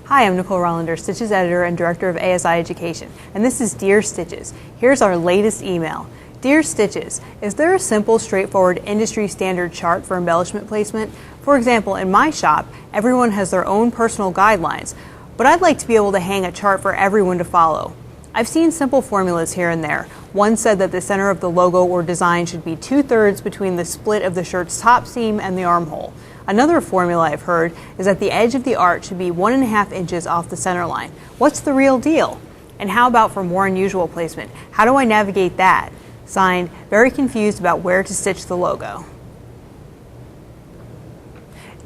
Hi, I'm Nicole Rollander, Stitches Editor and Director of ASI Education, and this is Dear Stitches. Here's our latest email. Dear Stitches, is there a simple, straightforward, industry standard chart for embellishment placement? For example, in my shop, everyone has their own personal guidelines, but I'd like to be able to hang a chart for everyone to follow. I've seen simple formulas here and there. One said that the center of the logo or design should be 2/3 between the split of the shirt's top seam and the armhole. Another formula I've heard is that the edge of the art should be 1.5 inches off the center line. What's the real deal? And how about for more unusual placement? How do I navigate that? Signed, very confused about where to stitch the logo.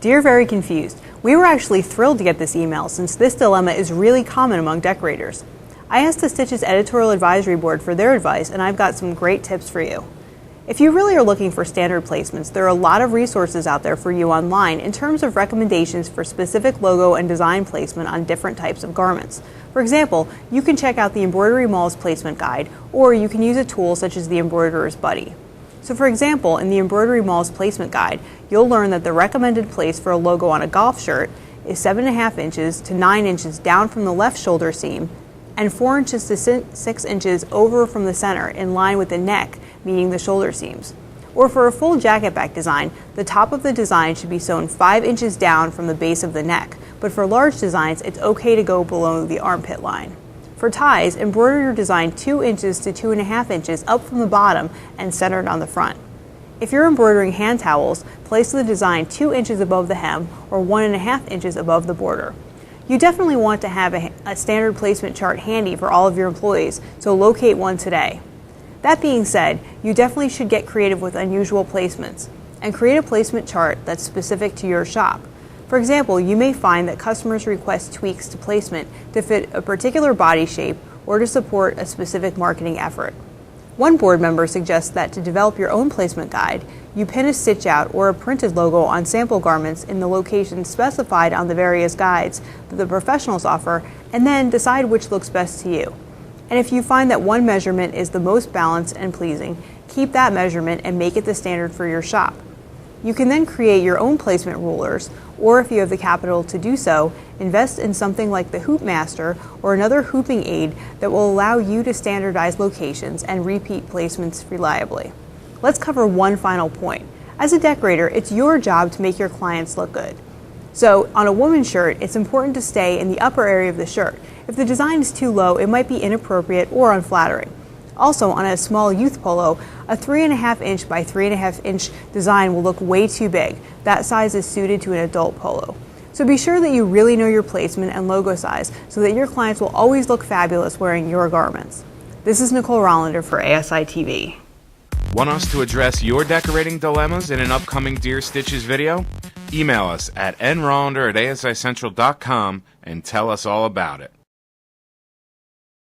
Dear Very Confused, we were actually thrilled to get this email since this dilemma is really common among decorators. I asked the Stitches Editorial Advisory Board for their advice, and I've got some great tips for you. If you really are looking for standard placements, there are a lot of resources out there for you online in terms of recommendations for specific logo and design placement on different types of garments. For example, you can check out the Embroidery Mall's placement guide, or you can use a tool such as the Embroiderer's Buddy. So for example, in the Embroidery Mall's placement guide, you'll learn that the recommended place for a logo on a golf shirt is 7.5 inches to 9 inches down from the left shoulder seam and 4 inches to 6 inches over from the center in line with the neck, meaning the shoulder seams. Or for a full jacket back design, the top of the design should be sewn 5 inches down from the base of the neck, but for large designs, it's okay to go below the armpit line. For ties, embroider your design 2 inches to 2.5 inches up from the bottom and centered on the front. If you're embroidering hand towels, place the design 2 inches above the hem or 1.5 inches above the border. You definitely want to have a standard placement chart handy for all of your employees, so locate one today. That being said, you definitely should get creative with unusual placements and create a placement chart that's specific to your shop. For example, you may find that customers request tweaks to placement to fit a particular body shape or to support a specific marketing effort. One board member suggests that to develop your own placement guide, you pin a stitch out or a printed logo on sample garments in the locations specified on the various guides that the professionals offer, and then decide which looks best to you. And if you find that one measurement is the most balanced and pleasing, keep that measurement and make it the standard for your shop. You can then create your own placement rulers, or if you have the capital to do so, invest in something like the Hoopmaster or another hooping aid that will allow you to standardize locations and repeat placements reliably. Let's cover one final point. As a decorator, it's your job to make your clients look good. So on a woman's shirt, it's important to stay in the upper area of the shirt. If the design is too low, it might be inappropriate or unflattering. Also, on a small youth polo, a 3.5 inch by 3.5 inch design will look way too big. That size is suited to an adult polo. So be sure that you really know your placement and logo size so that your clients will always look fabulous wearing your garments. This is Nicole Rollander for ASI TV. Want us to address your decorating dilemmas in an upcoming Dear Stitches video? Email us at nrollander@asicentral.com and tell us all about it.